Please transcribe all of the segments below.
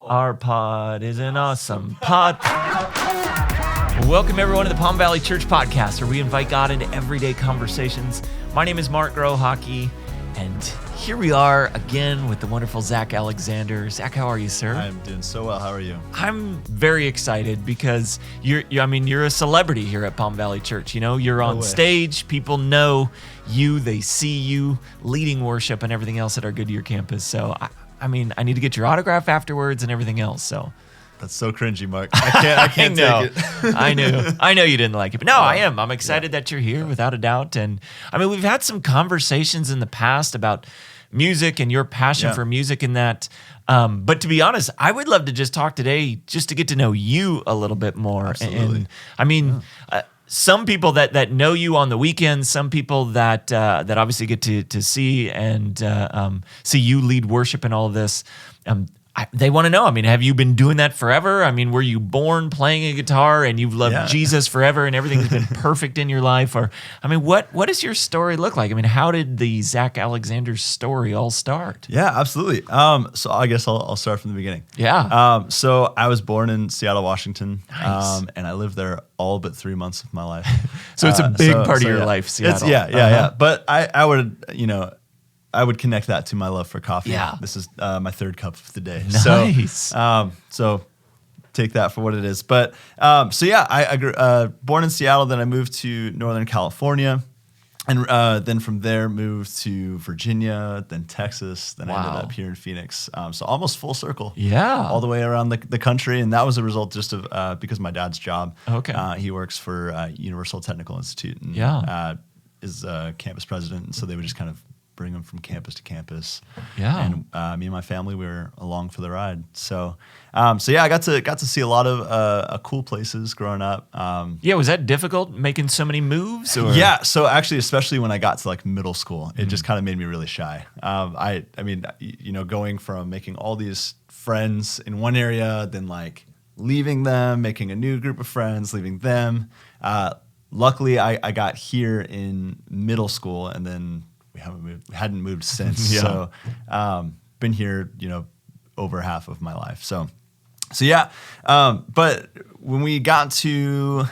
Our pod is an awesome pod. Welcome everyone to the Palm Valley Church Podcast, where we invite God into everyday conversations. My name is Mark Grohocky, and here we are again with the wonderful Zach Alexander. Zach, how are you, sir? I'm doing so well. How are you? I'm very excited because you're a celebrity here at Palm Valley Church. You know, you're on stage. People know you. They see you leading worship and everything else at our Goodyear campus. So, I need to get your autograph afterwards and everything else. So. That's so cringy, Mark. I can't take it. I know you didn't like it, but no, I am. I'm excited that you're here, without a doubt. And we've had some conversations in the past about music and your passion for music and that. But to be honest, I would love to just talk today just to get to know you a little bit more. Absolutely. And some people that know you on the weekends, some people that obviously get to see and see you lead worship and all of this. They want to know, have you been doing that forever? Were you born playing a guitar and you've loved Jesus forever and everything's been perfect in your life? Or, what does your story look like? How did the Zach Alexander story all start? Yeah, absolutely. So I guess I'll start from the beginning. Yeah. So I was born in Seattle, Washington. Nice. And I lived there all but 3 months of my life. So it's a big part of your life, Seattle. Yeah. But I would connect that to my love for coffee. Yeah. This is my third cup of the day. Nice. So take that for what it is. But I grew born in Seattle. Then I moved to Northern California, and then from there moved to Virginia, then Texas, then I ended up here in Phoenix. So almost full circle. Yeah. All the way around the country, and that was a result just of because of my dad's job. Okay. He works for Universal Technical Institute, and is campus president, and so they would just kind of bring them from campus to campus. Yeah. And me and my family, we were along for the ride. So I got to see a lot of cool places growing up. Was that difficult making so many moves? Or? Yeah. So actually, especially when I got to middle school, it just kind of made me really shy. Going from making all these friends in one area, then leaving them, making a new group of friends, leaving them. Luckily, I got here in middle school, and then we hadn't moved since. So been here, over half of my life. But when we got to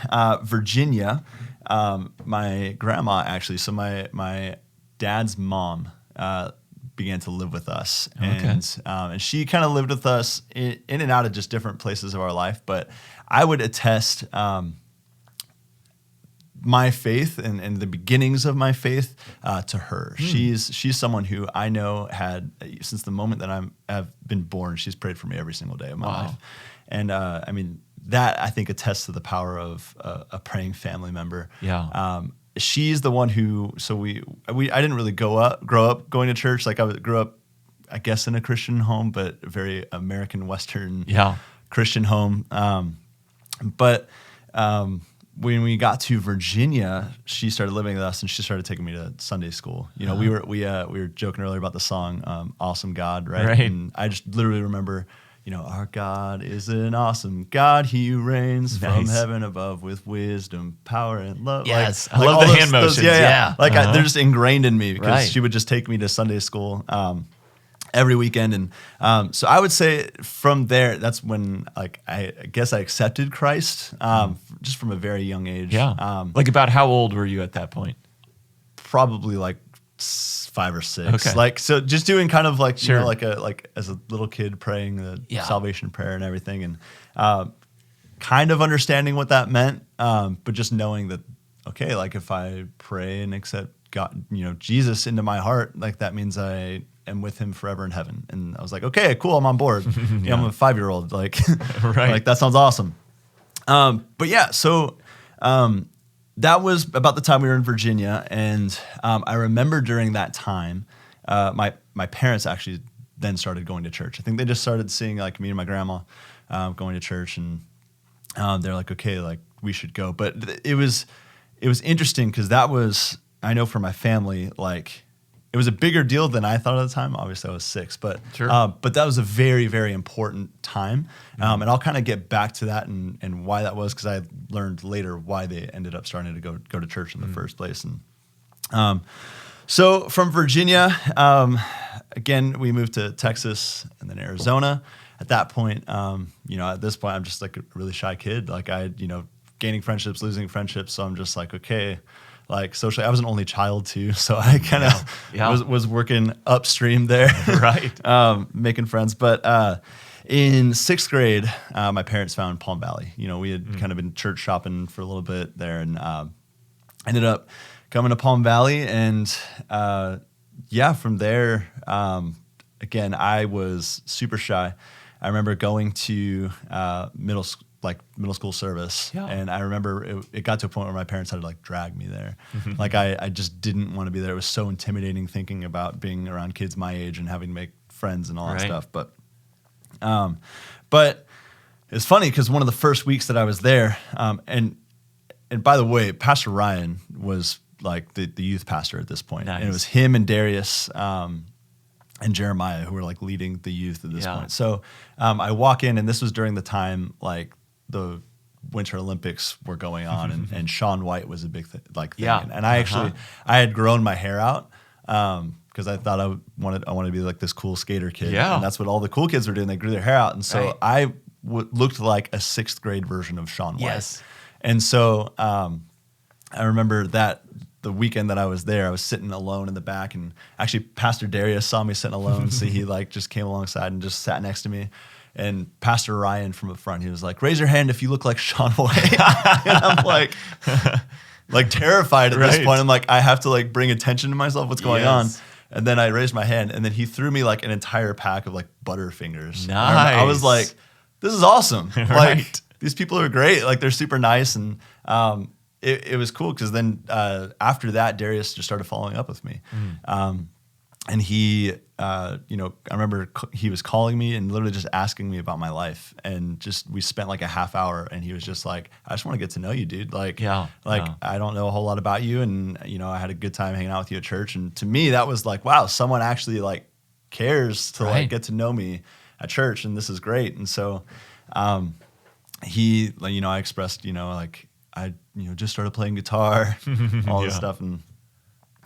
Virginia, my grandma actually, so my dad's mom began to live with us. Okay. And she kind of lived with us in and out of just different places of our life. But I would attest my faith and the beginnings of my faith to her. She's someone who I know had, since the moment that I've been born, she's prayed for me every single day of my life. And that I think attests to the power of a praying family member. Yeah. She's the one who, I didn't really grow up going to church. I grew up, I guess, in a Christian home, but a very American Western Christian home. When we got to Virginia, she started living with us, and she started taking me to Sunday school. We were joking earlier about the song "Awesome God," right? And I just literally remember, our God is an awesome God. He reigns from heaven above with wisdom, power, and love. Yes, I love the hand motions. They're just ingrained in me because she would just take me to Sunday school every weekend. And so I would say from there, that's when I guess I accepted Christ just from a very young age. Yeah. About how old were you at that point? Probably 5 or 6. Okay. So just doing kind of as a little kid praying the salvation prayer and everything, and kind of understanding what that meant, but just knowing that, okay, if I pray and accept God, Jesus into my heart, that means I am with him forever in heaven. And I was like, okay, cool, I'm on board. I'm a 5-year-old. Right. That sounds awesome. That was about the time we were in Virginia. And I remember during that time, my parents actually then started going to church. I think they just started seeing me and my grandma going to church, and they're like, okay, we should go. But it was interesting because that was, I know for my family, it was a bigger deal than I thought at the time. Obviously, I was 6, but that was a very, very important time. And I'll kind of get back to that and why that was, because I learned later why they ended up starting to go to church in the first place. And so from Virginia, again, we moved to Texas and then Arizona. at that point, at this point, I'm just like a really shy kid. Like gaining friendships, losing friendships. So I'm just like, okay, like socially, I was an only child too. So I kind of was working upstream there, right? Making friends. But in sixth grade, my parents found Palm Valley. We had kind of been church shopping for a little bit there, and ended up coming to Palm Valley. And from there, again, I was super shy. I remember going to middle school service, and I remember it got to a point where my parents had to like drag me there. Like I just didn't want to be there. It was so intimidating thinking about being around kids my age and having to make friends and all that stuff. But it's funny because one of the first weeks that I was there, and by the way, Pastor Ryan was like the youth pastor at this point. Nice. And it was him and Darius and Jeremiah who were like leading the youth at this point. So I walk in, and this was during the time like the Winter Olympics were going on, and Shaun White was a big thing. And I actually I had grown my hair out because I thought I wanted to be like this cool skater kid. And that's what all the cool kids were doing. They grew their hair out, and so I looked like a sixth grade version of Shaun White. Yes. And so I remember that the weekend that I was there, I was sitting alone in the back, and actually Pastor Darius saw me sitting alone, so he like just came alongside and just sat next to me. And Pastor Ryan from the front, he was like, "Raise your hand if you look like Shaun White." And I'm like terrified at this point. I'm like, I have to like bring attention to myself. What's going on? And then I raised my hand, and then he threw me like an entire pack of like Butterfingers. Nice. I was like, this is awesome. Like these people are great. Like they're super nice. And it was cool because then after that, Darius just started following up with me. And he, I remember he was calling me and literally just asking me about my life. And we spent like a half hour, and he was just like, I just want to get to know you, dude. I don't know a whole lot about you. And, I had a good time hanging out with you at church. And to me, that was like, wow, someone actually like cares to like get to know me at church. And this is great. And so he, I expressed, I just started playing guitar, all this stuff. And,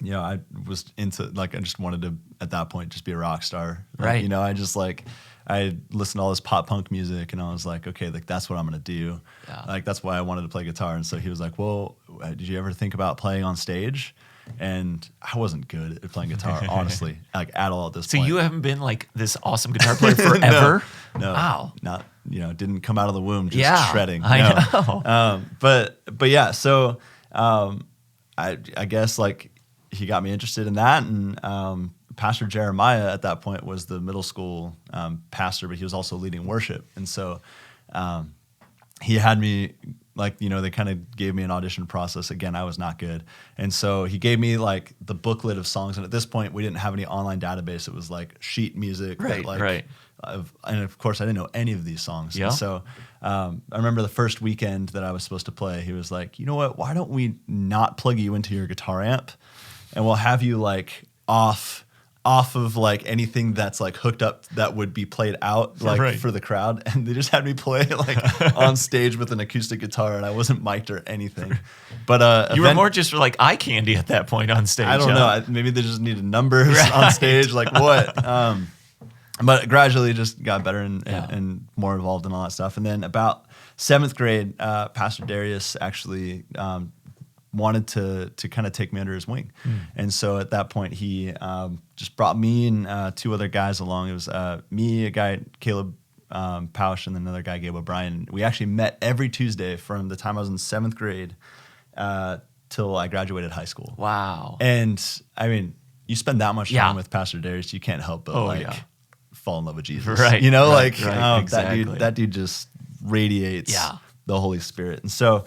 I was into, I just wanted to, at that point, just be a rock star. I just I listened to all this pop punk music, and I was like, okay, that's what I'm going to do. Yeah. That's why I wanted to play guitar. And so he was like, well, did you ever think about playing on stage? And I wasn't good at playing guitar, honestly, at all at this point. So you haven't been like this awesome guitar player forever? No. Wow. Not, didn't come out of the womb just shredding. I know. But yeah, so I guess he got me interested in that. And Pastor Jeremiah at that point was the middle school pastor, but he was also leading worship. And so he had me they kind of gave me an audition process. Again, I was not good. And so he gave me the booklet of songs. And at this point, we didn't have any online database. It was sheet music. Right. And of course, I didn't know any of these songs. Yeah. And so I remember the first weekend that I was supposed to play, he was like, you know what, why don't we not plug you into your guitar amp? And we'll have you off of anything that's hooked up that would be played out for the crowd. And they just had me play on stage with an acoustic guitar, and I wasn't mic'd or anything. But you were more just for eye candy at that point on stage. I don't know. Maybe they just needed numbers on stage. What? But gradually just got better and more involved in all that stuff. And then about seventh grade, Pastor Darius actually wanted to kind of take me under his wing. And so at that point, he just brought me and two other guys along. It was me, a guy, Caleb Pausch, and then another guy, Gabe O'Brien. We actually met every Tuesday from the time I was in seventh grade till I graduated high school. Wow. And I mean, you spend that much time with Pastor Darius, you can't help but fall in love with Jesus. Right. Exactly. That dude just radiates the Holy Spirit. And so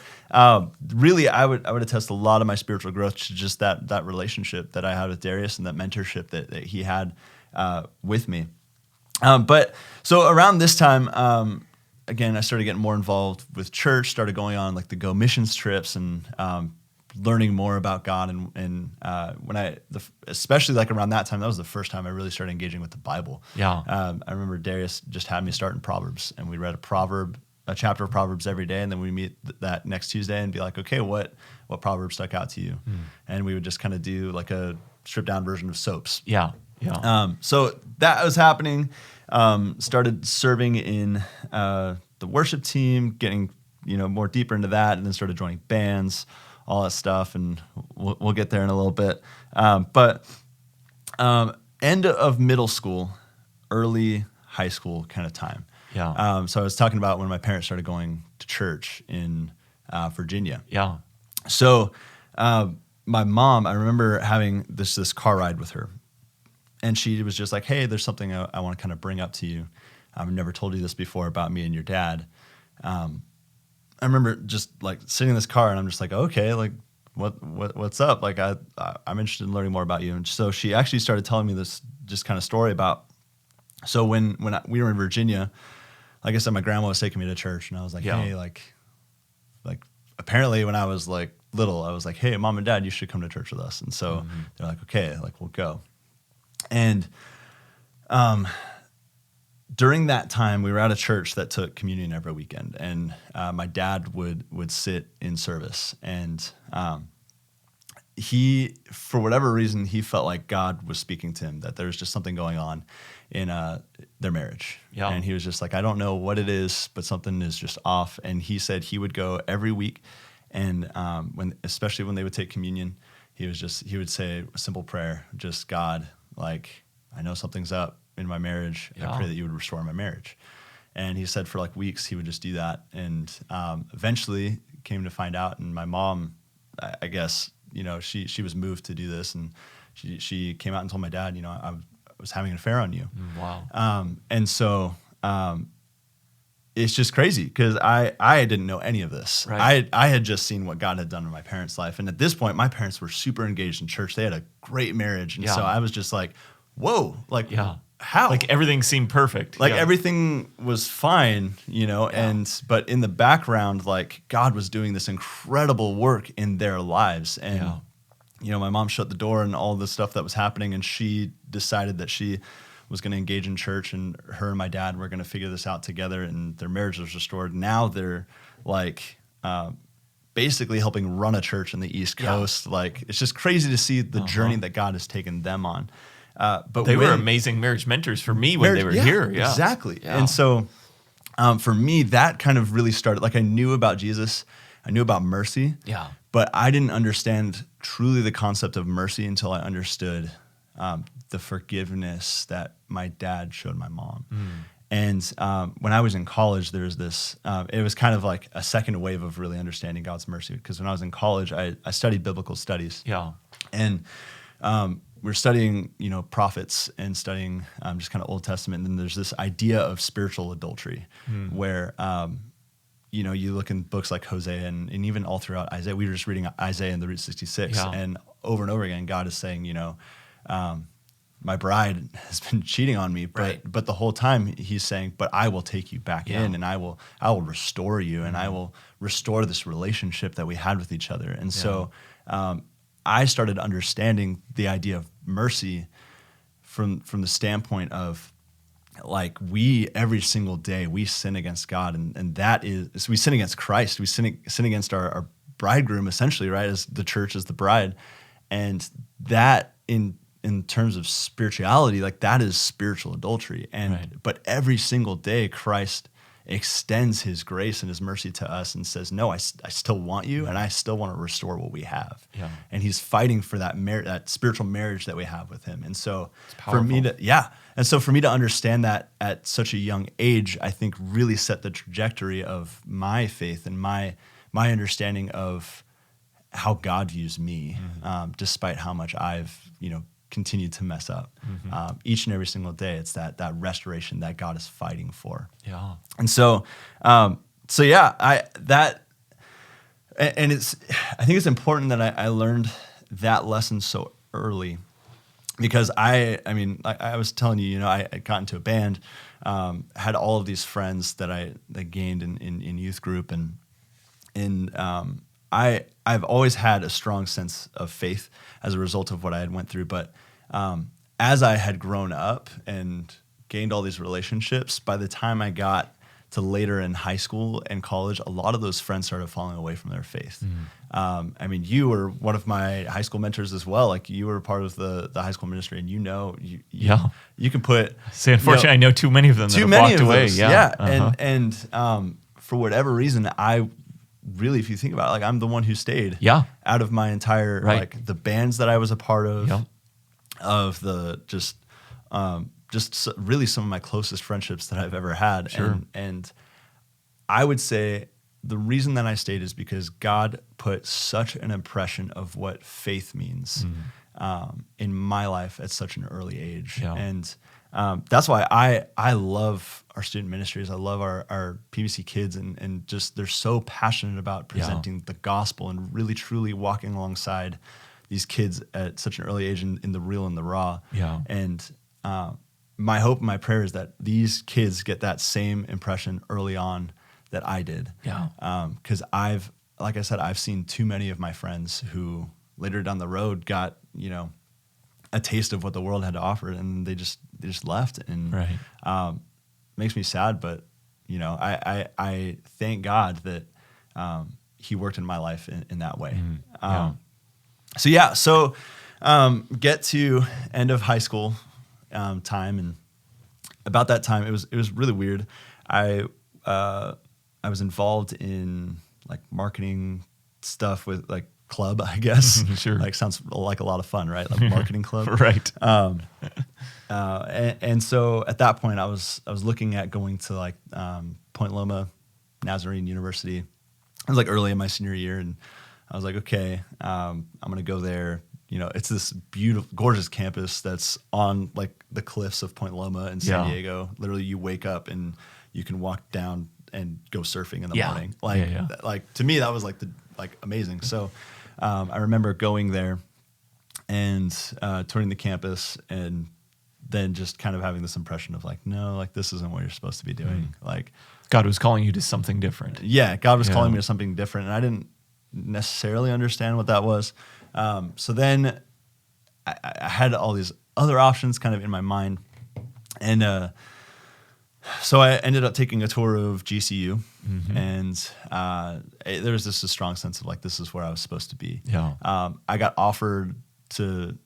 really I would attest a lot of my spiritual growth to just that relationship that I had with Darius and that mentorship that he had with me. But so around this time, again, I started getting more involved with church, started going on the Go Missions trips and learning more about God. And when especially around that time, that was the first time I really started engaging with the Bible. Yeah. I remember Darius just had me start in Proverbs, and we read a chapter of Proverbs every day, and then we meet that next Tuesday and be like, okay, what Proverb stuck out to you? And we would just kind of do a stripped down version of soaps. Yeah. So that was happening. Started serving in the worship team, getting more deeper into that, and then started joining bands, all that stuff, and we'll get there in a little bit. But end of middle school, early high school kind of time. So I was talking about when my parents started going to church in Virginia. So my mom, I remember having this car ride with her, and she was just like, "Hey, there's something I want to kind of bring up to you. I've never told you this before about me and your dad." I remember just like sitting in this car, and I'm just like, "Okay, like what's up? Like I'm interested in learning more about you." And so she actually started telling me this just kind of story about. So when we were in Virginia, like I said, my grandma was taking me to church, and I was like, "Hey, like apparently when I was like little, I was like, 'Hey, mom and dad, you should come to church with us.'" And so they're like, "Okay, like we'll go." And during that time, we were at a church that took communion every weekend, and my dad would sit in service, and he, for whatever reason, he felt like God was speaking to him, that there was just something going on in their marriage. And he was just like, "I don't know what it is, but something is just off." And he said he would go every week, and especially when they would take communion, he would say a simple prayer, just, "God, like, I know something's up in my marriage. I pray that you would restore my marriage." And he said for like weeks he would just do that, and eventually came to find out. And my mom, I guess, she was moved to do this, and she came out and told my dad, "I was having an affair on you." Wow. And so it's just crazy because I didn't know any of this. Right. I had just seen what God had done in my parents' life, and at this point, my parents were super engaged in church. They had a great marriage, and so I was just like, "Whoa, like how?" Like everything seemed perfect. Like everything was fine, but in the background, like God was doing this incredible work in their lives. And, my mom shut the door and all the stuff that was happening, and she decided that she was going to engage in church, and her and my dad were going to figure this out together, and their marriage was restored. Now they're like, basically helping run a church in the East Coast. Like, it's just crazy to see the journey that God has taken them on. But they were amazing marriage mentors for me when they were here. Exactly. And so for me, that kind of really started, like I knew about Jesus, I knew about mercy, but I didn't understand truly the concept of mercy until I understood the forgiveness that my dad showed my mom. And when I was in college, there was this, it was kind of like a second wave of really understanding God's mercy, because when I was in college, I studied biblical studies. And we're studying, prophets and studying just kind of Old Testament. And then there's this idea of spiritual adultery where, you look in books like Hosea and even all throughout Isaiah. We were just reading Isaiah in the Route 66. And over and over again, God is saying, my bride has been cheating on me. But the whole time he's saying, but I will take you back in, and I will restore you, and I will restore this relationship that we had with each other. And so I started understanding the idea of mercy from the standpoint of, like, we every single day we sin against God, and that is, we sin against Christ. We sin against our bridegroom, essentially, right? As the church is the bride, and that in terms of spirituality, like, that is spiritual adultery. And but every single day Christ extends his grace and his mercy to us and says, "No, I still want you, and I still want to restore what we have." And he's fighting for that spiritual marriage that we have with him. And so for me to understand that at such a young age, I think really set the trajectory of my faith and my understanding of how God views me, despite how much I've continue to mess up. Each and every single day, it's that restoration that God is fighting for. And so, I think it's important that I learned that lesson so early, because I was telling you, I got into a band, had all of these friends that I gained in youth group, and I've always had a strong sense of faith as a result of what I had went through. But as I had grown up and gained all these relationships, by the time I got to later in high school and college, a lot of those friends started falling away from their faith. I mean, you were one of my high school mentors as well. Like you were part of the high school ministry, and you can put. See, unfortunately, I know too many of them that have walked away. Those. And for whatever reason, I really, if you think about it, like I'm the one who stayed. Out of my entire like the bands that I was a part of, of the just really some of my closest friendships that I've ever had. And I would say the reason that I stayed is because God put such an impression of what faith means in my life at such an early age. And that's why I love our student ministries. I love our PVC kids and just they're so passionate about presenting the gospel and really truly walking alongside these kids at such an early age in the real and the raw. And my hope and my prayer is that these kids get that same impression early on that I did. Because like I said, I've seen too many of my friends who later down the road got, a taste of what the world had to offer, and they just left. And makes me sad, but I thank God that He worked in my life in that way. So get to end of high school time, and about that time it was really weird. I was involved in like marketing stuff with like club, I guess. Like sounds like a lot of fun, right? Like marketing club. And so at that point I was looking at going to like Point Loma Nazarene University. It was like early in my senior year, and I was like, okay, I'm going to go there. It's this beautiful, gorgeous campus that's on like the cliffs of Point Loma in San Diego. Literally you wake up and you can walk down and go surfing in the morning. Like to me, that was like amazing. So I remember going there and touring the campus, and then just kind of having this impression of like, no, like this isn't what you're supposed to be doing. Like God was calling you to something different. God was calling me to something different, and I didn't necessarily understand what that was. So then I had all these other options kind of in my mind, and so I ended up taking a tour of GCU, and there was just a strong sense of like, this is where I was supposed to be. I got offered to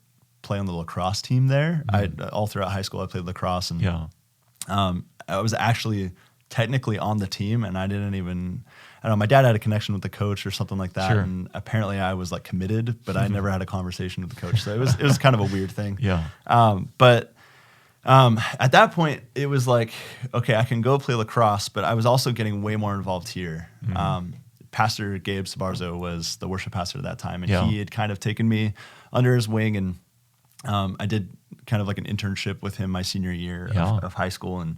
play on the lacrosse team there. All throughout high school, I played lacrosse, and I was actually technically on the team, and I don't know, my dad had a connection with the coach or something like that, and apparently I was like committed, but I never had a conversation with the coach, so it was kind of a weird thing. But at that point, it was like, okay, I can go play lacrosse, but I was also getting way more involved here. Pastor Gabe Sabarzo was the worship pastor at that time, and he had kind of taken me under his wing, and I did kind of like an internship with him my senior year of high school, and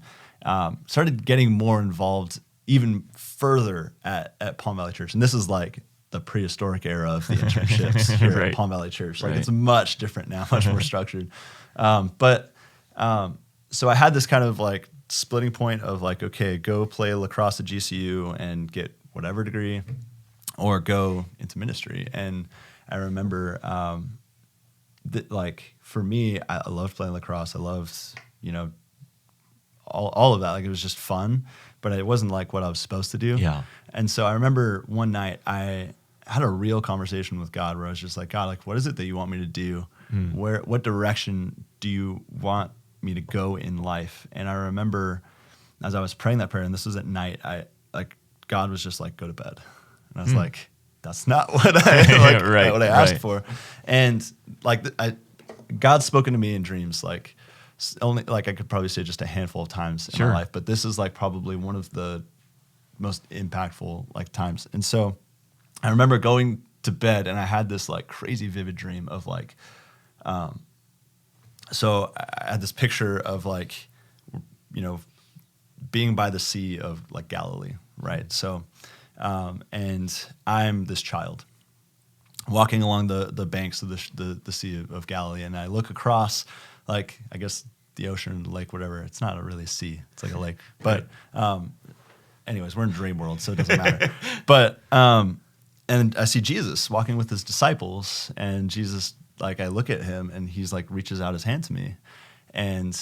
started getting more involved even further at Palm Valley Church. And this is like the prehistoric era of the internships here at Palm Valley Church. Like it's much different now, much more structured. So I had this kind of like splitting point of like, okay, go play lacrosse at GCU and get whatever degree, or go into ministry. And I remember that like for me, I loved playing lacrosse. I loved, all of that. Like it was just fun, but it wasn't like what I was supposed to do. And so I remember one night I had a real conversation with God where I was just like, God, like, what is it that you want me to do? What direction do you want me to go in life? And I remember as I was praying that prayer, and this was at night, God was just like, go to bed. And I was like, that's not what I asked for. And like God's spoken to me in dreams, like only like I could probably say just a handful of times in my life, but this is like probably one of the most impactful like times. And so I remember going to bed, and I had this like crazy vivid dream of like, so I had this picture of like, being by the sea of like Galilee, right? So, and I'm this child walking along the banks of the Sea of Galilee, and I look across, like, I guess the ocean, lake, whatever. It's not really a sea; it's like a lake. But, anyways, we're in dream world, so it doesn't matter. But, and I see Jesus walking with his disciples, and Jesus, like, I look at him, and he's like reaches out his hand to me, and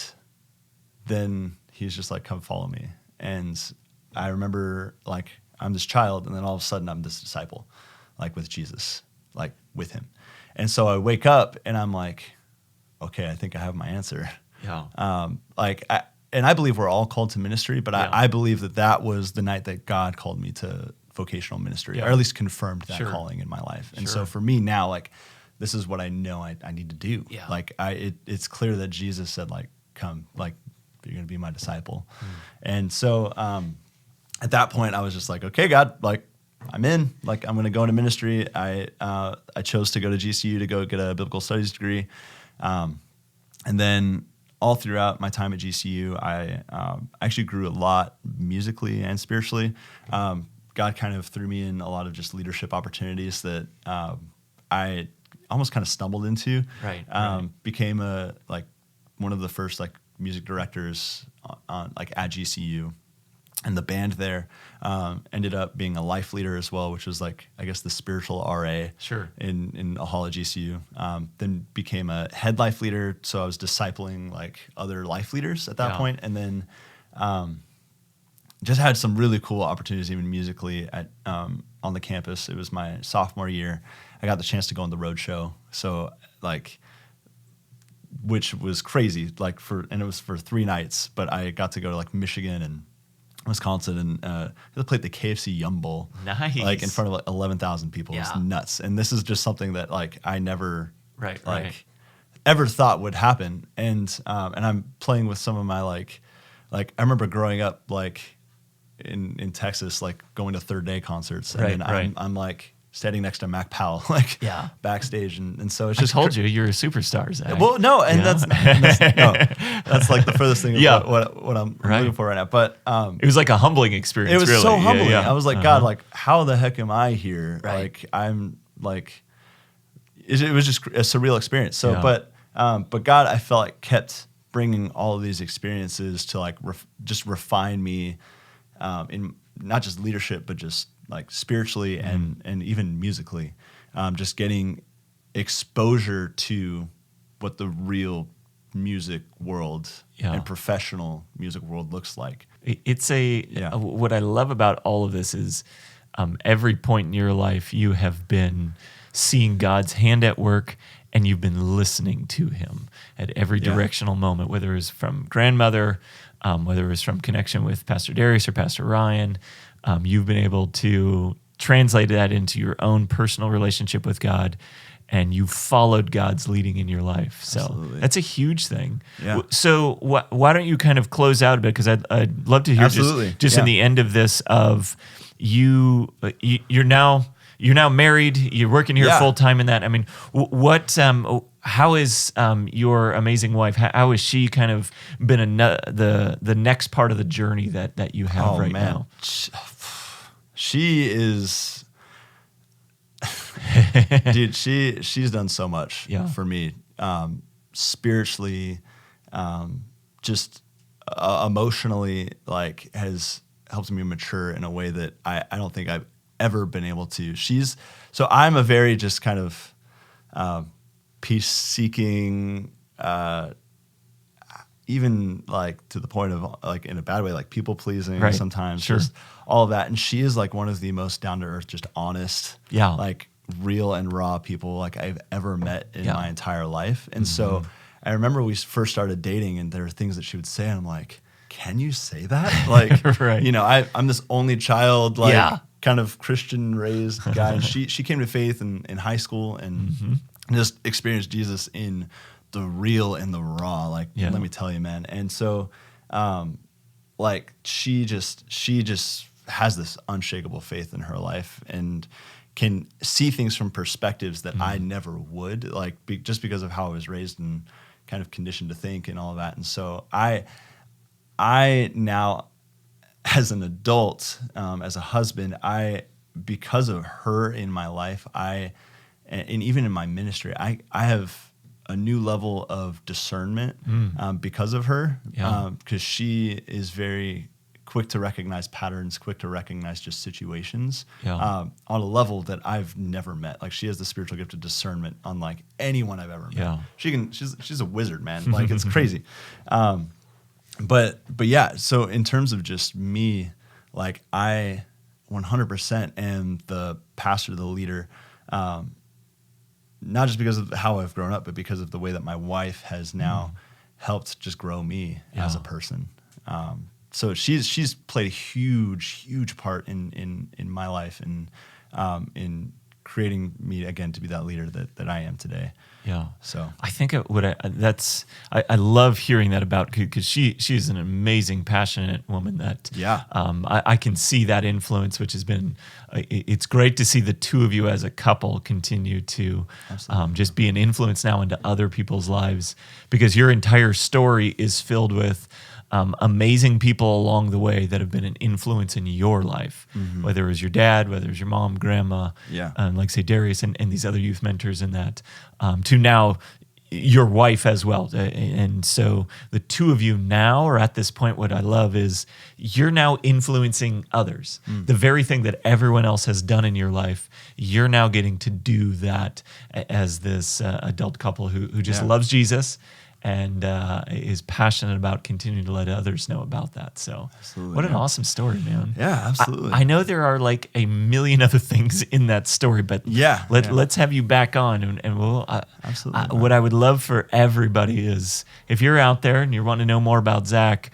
then he's just like, "Come follow me." And I remember like I'm this child, and then all of a sudden I'm this disciple, like with Jesus, like with him. And so I wake up and I'm like, okay, I think I have my answer. Yeah. And I believe we're all called to ministry, but Yeah. I believe that was the night that God called me to vocational ministry, Yeah. or at least confirmed that Sure. calling in my life. And Sure. so for me now, like, this is what I know I need to do. Yeah. Like it's clear that Jesus said, like, come, like, you're going to be my disciple. And so at that point I was just like, okay, God, like, I'm in, like, I'm going to go into ministry. I chose to go to GCU to go get a biblical studies degree. And then all throughout my time at GCU, I actually grew a lot musically and spiritually. God kind of threw me in a lot of just leadership opportunities that I almost kind of stumbled into. Right. Became one of the first like music directors on like at GCU, and the band there ended up being a life leader as well, which was like, I guess, the spiritual RA. Sure. In a hall at GCU. Then became a head life leader, so I was discipling like other life leaders at that Yeah. point, and then just had some really cool opportunities even musically at on the campus. It was my sophomore year. I got the chance to go on the road show, so like, which was crazy, like and it was for 3 nights, but I got to go to like Michigan and Wisconsin, and they played the KFC Yum Bowl, Nice. like in front of like 11,000 people. It Yeah. was nuts, and this is just something that like I never Right. ever thought would happen. And I'm playing with some of my like I remember growing up like in Texas, like going to Third Day concerts, and Right, then right. I'm like standing next to Mac Powell, like Yeah. backstage, and so it's I just told you you're a superstar, Zach. well, no, and Yeah. that's like the furthest thing of Yeah. what I'm Right. looking for right now. But It was like a humbling experience. it was really. so Yeah, humbling. yeah. I was like, God, like, how the heck am I here? Right. Like, I'm like, it was just a surreal experience. So, Yeah. but God, I felt like kept bringing all of these experiences to like just refine me in not just leadership, but just like spiritually and even musically, just getting exposure to what the real music world Yeah. and professional music world looks like. It's Yeah. what I love about all of this is every point in your life you have been seeing God's hand at work, and you've been listening to him at every Yeah. directional moment, whether it was from grandmother, whether it was from connection with Pastor Darius or Pastor Ryan. You've been able to translate that into your own personal relationship with God, and you followed God's leading in your life. So Absolutely. that's a huge thing. Yeah. So why don't you kind of close out a bit? Because I'd love to hear Absolutely. just Yeah. in the end of this of you're now married, you're working here Yeah. full time in that. I mean, how is your amazing wife? How has she kind of been the next part of the journey that you have right now? She is, dude. She's done so much Yeah. for me, spiritually, just emotionally. Like, has helped me mature in a way that I don't think I've ever been able to. So I'm a very just kind of peace-seeking, even like to the point of like in a bad way, like people-pleasing Right. sometimes, Sure. just all of that. And she is like one of the most down-to-earth, just honest, Yeah. like real and raw people like I've ever met in Yeah. my entire life. And so I remember we first started dating, and there were things that she would say, and I'm like, can you say that? Like, Right. you know, I'm this only child, like Yeah. kind of Christian raised guy. And she came to faith in high school and just experienced Jesus in the real and the raw. Like, Yeah. let me tell you, man. And so, like she just has this unshakable faith in her life and can see things from perspectives that I never would, like just because of how I was raised and kind of conditioned to think and all of that. And so I now, as an adult, as a husband, because of her in my life, and even in my ministry, I have a new level of discernment because of her, Yeah. because she is very quick to recognize patterns, quick to recognize just situations Yeah. on a level that I've never met. Like, she has the spiritual gift of discernment unlike anyone I've ever met. Yeah. She's a wizard, man. Like, it's crazy. But yeah, so in terms of just me, like I 100% am the pastor, the leader, not just because of how I've grown up, but because of the way that my wife has now helped just grow me as a person. So she's played a huge part in my life and in creating me again to be that leader that I am today. Yeah. So I think I love hearing that about, because she's an amazing, passionate woman that I can see that influence, which has been, it's great to see the two of you as a couple continue to just be an influence now into other people's lives, because your entire story is filled with amazing people along the way that have been an influence in your life, whether it was your dad, whether it was your mom, grandma, like say Darius and these other youth mentors in that, to now your wife as well. And so the two of you now are at this point, what I love is you're now influencing others. The very thing that everyone else has done in your life, you're now getting to do that as this adult couple who just loves Jesus and is passionate about continuing to let others know about that. So what an awesome story, man. Yeah, absolutely. I know there are like a million other things in that story, but let's have you back on and we'll, absolutely. What I would love for everybody is if you're out there and you want to know more about Zach,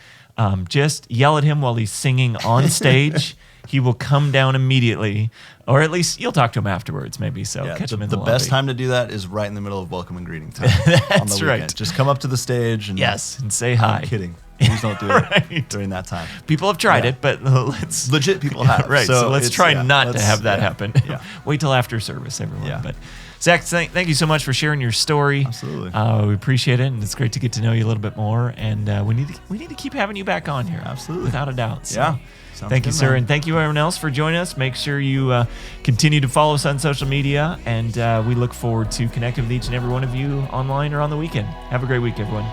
just yell at him while he's singing on stage. He will come down immediately, or at least you'll talk to him afterwards, maybe. So catch him in the lobby. The best time to do that is right in the middle of welcome and greeting time. That's right. Just come up to the stage and and say hi. I'm kidding. Please don't do it during that time. People have tried it, but let's legit people have. Right. So let's try not to have that happen. Yeah. Wait till after service, everyone. Yeah. But Zach, thank you so much for sharing your story. Absolutely. We appreciate it, and it's great to get to know you a little bit more. And we need to keep having you back on here. Absolutely, without a doubt. So. Yeah. Thank you, sir. Man. And thank you, everyone else, for joining us. Make sure you continue to follow us on social media, and we look forward to connecting with each and every one of you online or on the weekend. Have a great week, everyone.